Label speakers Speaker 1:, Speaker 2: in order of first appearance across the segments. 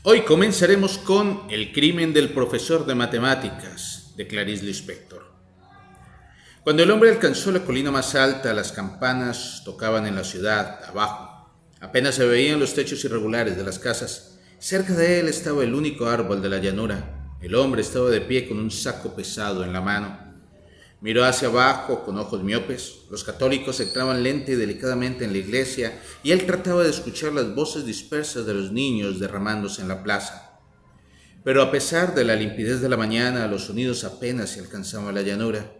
Speaker 1: Hoy comenzaremos con El crimen del profesor de matemáticas, de Clarice Lispector. Cuando el hombre alcanzó la colina más alta, las campanas tocaban en la ciudad, abajo. Apenas se veían los techos irregulares de las casas. Cerca de él estaba el único árbol de la llanura. El hombre estaba de pie con un saco pesado en la mano. Miró hacia abajo con ojos miopes. Los católicos entraban lenta y delicadamente en la iglesia y él trataba de escuchar las voces dispersas de los niños derramándose en la plaza. Pero a pesar de la limpidez de la mañana, los sonidos apenas se alcanzaban la llanura.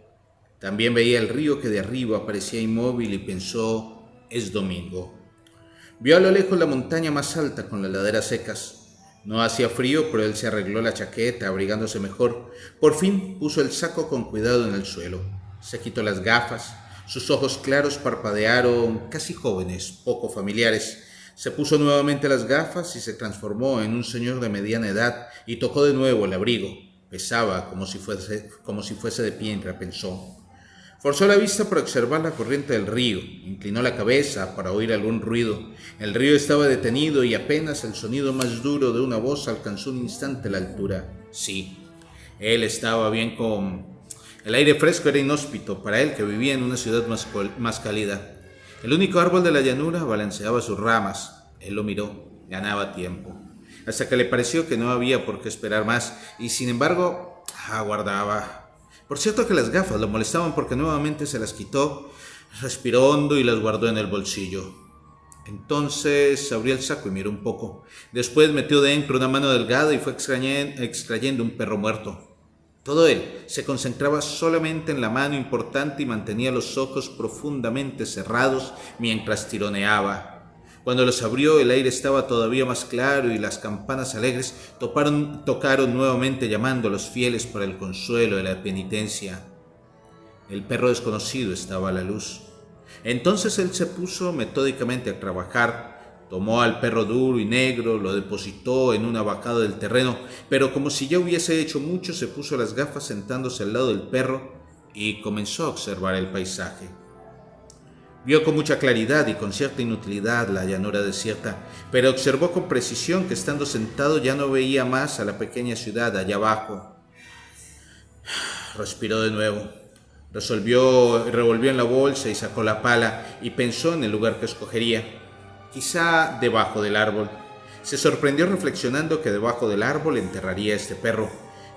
Speaker 1: También veía el río que de arriba parecía inmóvil y pensó: es domingo. Vio a lo lejos la montaña más alta con las laderas secas. No hacía frío, pero él se arregló la chaqueta, abrigándose mejor. Por fin puso el saco con cuidado en el suelo. Se quitó las gafas. Sus ojos claros parpadearon, casi jóvenes, poco familiares. Se puso nuevamente las gafas y se transformó en un señor de mediana edad y tocó de nuevo el abrigo. Pesaba como si fuese de piedra, pensó. Forzó la vista para observar la corriente del río, inclinó la cabeza para oír algún ruido. El río estaba detenido y apenas el sonido más duro de una voz alcanzó un instante la altura. Sí, él estaba bien con... El aire fresco era inhóspito para él que vivía en una ciudad más cálida. El único árbol de la llanura balanceaba sus ramas. Él lo miró, ganaba tiempo, hasta que le pareció que no había por qué esperar más y sin embargo aguardaba. Por cierto que las gafas lo molestaban porque nuevamente se las quitó, respiró hondo y las guardó en el bolsillo. Entonces abrió el saco y miró un poco. Después metió dentro una mano delgada y fue extrayendo un perro muerto. Todo él se concentraba solamente en la mano importante y mantenía los ojos profundamente cerrados mientras tironeaba. Cuando los abrió, el aire estaba todavía más claro y las campanas alegres tocaron nuevamente llamando a los fieles para el consuelo de la penitencia. El perro desconocido estaba a la luz. Entonces él se puso metódicamente a trabajar. Tomó al perro duro y negro, lo depositó en una vacada del terreno, pero como si ya hubiese hecho mucho, se puso las gafas sentándose al lado del perro y comenzó a observar el paisaje. Vio con mucha claridad y con cierta inutilidad la llanura desierta, pero observó con precisión que estando sentado ya no veía más a la pequeña ciudad allá abajo. Respiró de nuevo, revolvió en la bolsa y sacó la pala y pensó en el lugar que escogería, quizá debajo del árbol. Se sorprendió reflexionando que debajo del árbol enterraría a este perro,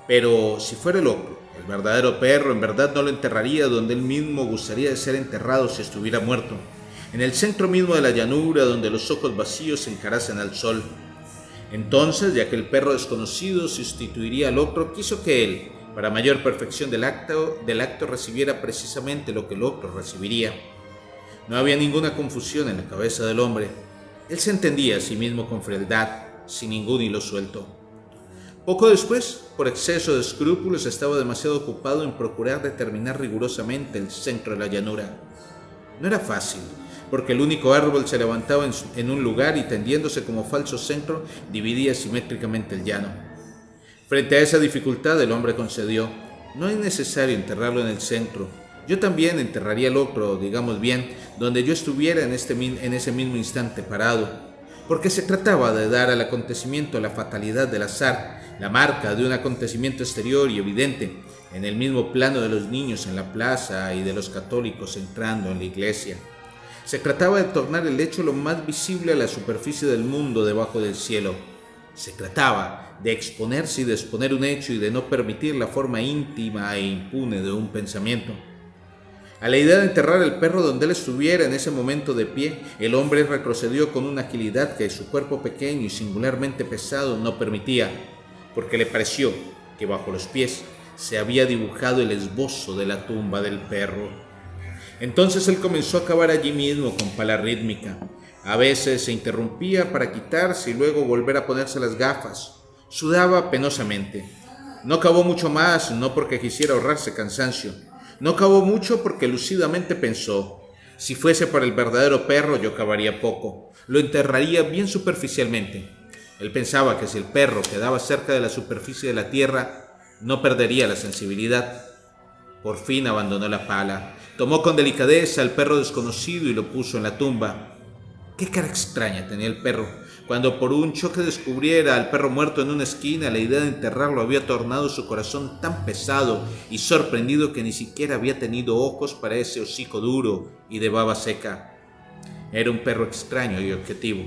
Speaker 1: pero si fuera el otro, el verdadero perro, en verdad no lo enterraría donde él mismo gustaría de ser enterrado si estuviera muerto, en el centro mismo de la llanura donde los ojos vacíos se encarazan al sol. Entonces, ya que el perro desconocido sustituiría al otro, quiso que él, para mayor perfección del acto, recibiera precisamente lo que el otro recibiría. No había ninguna confusión en la cabeza del hombre. Él se entendía a sí mismo con frialdad, sin ningún hilo suelto. Poco después, por exceso de escrúpulos, estaba demasiado ocupado en procurar determinar rigurosamente el centro de la llanura. No era fácil, porque el único árbol se levantaba en un lugar y tendiéndose como falso centro, dividía simétricamente el llano. Frente a esa dificultad, el hombre concedió: no es necesario enterrarlo en el centro. Yo también enterraría el otro, digamos bien, donde yo estuviera en ese mismo instante parado, porque se trataba de dar al acontecimiento la fatalidad del azar, la marca de un acontecimiento exterior y evidente, en el mismo plano de los niños en la plaza y de los católicos entrando en la iglesia. Se trataba de tornar el hecho lo más visible a la superficie del mundo debajo del cielo. Se trataba de exponerse y de exponer un hecho y de no permitir la forma íntima e impune de un pensamiento. A la idea de enterrar el perro donde él estuviera en ese momento de pie, el hombre retrocedió con una agilidad que su cuerpo pequeño y singularmente pesado no permitía, porque le pareció que bajo los pies se había dibujado el esbozo de la tumba del perro. Entonces él comenzó a cavar allí mismo con pala rítmica. A veces se interrumpía para quitarse y luego volver a ponerse las gafas. Sudaba penosamente. No cavó mucho más, no porque quisiera ahorrarse cansancio. No cavó mucho porque lúcidamente pensó: si fuese para el verdadero perro yo cavaría poco, lo enterraría bien superficialmente. Él pensaba que si el perro quedaba cerca de la superficie de la tierra, no perdería la sensibilidad. Por fin abandonó la pala, tomó con delicadeza al perro desconocido y lo puso en la tumba. Qué cara extraña tenía el perro. Cuando por un choque descubriera al perro muerto en una esquina, la idea de enterrarlo había tornado su corazón tan pesado y sorprendido que ni siquiera había tenido ojos para ese hocico duro y de baba seca. Era un perro extraño y objetivo.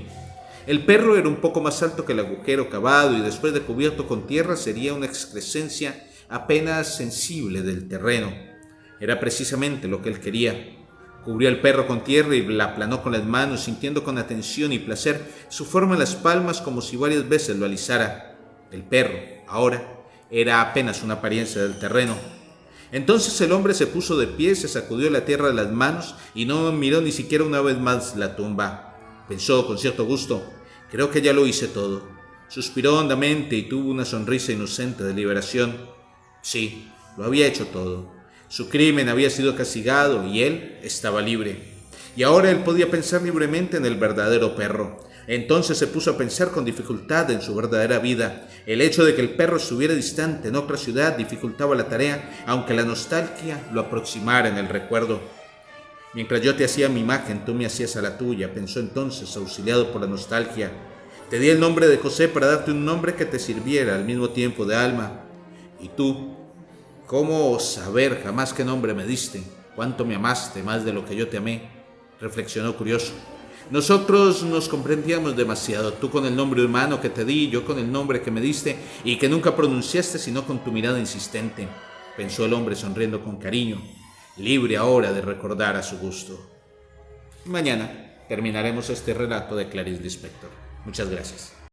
Speaker 1: El perro era un poco más alto que el agujero cavado y después de cubierto con tierra sería una excrescencia apenas sensible del terreno. Era precisamente lo que él quería. Cubrió al perro con tierra y la aplanó con las manos, sintiendo con atención y placer su forma en las palmas como si varias veces lo alisara. El perro, ahora, era apenas una apariencia del terreno. Entonces el hombre se puso de pie, se sacudió la tierra de las manos y no miró ni siquiera una vez más la tumba. Pensó con cierto gusto: creo que ya lo hice todo. Suspiró hondamente y tuvo una sonrisa inocente de liberación. Sí, lo había hecho todo. Su crimen había sido castigado y él estaba libre. Y ahora él podía pensar libremente en el verdadero perro. Entonces se puso a pensar con dificultad en su verdadera vida. El hecho de que el perro estuviera distante en otra ciudad dificultaba la tarea, aunque la nostalgia lo aproximara en el recuerdo. Mientras yo te hacía mi imagen, tú me hacías a la tuya, pensó entonces, auxiliado por la nostalgia. Te di el nombre de José para darte un nombre que te sirviera al mismo tiempo de alma. Y tú, ¿cómo saber jamás qué nombre me diste? ¿Cuánto me amaste más de lo que yo te amé? Reflexionó curioso. Nosotros nos comprendíamos demasiado, tú con el nombre humano que te di, yo con el nombre que me diste y que nunca pronunciaste sino con tu mirada insistente, pensó el hombre sonriendo con cariño, libre ahora de recordar a su gusto. Mañana terminaremos este relato de Clarice Lispector. Muchas gracias.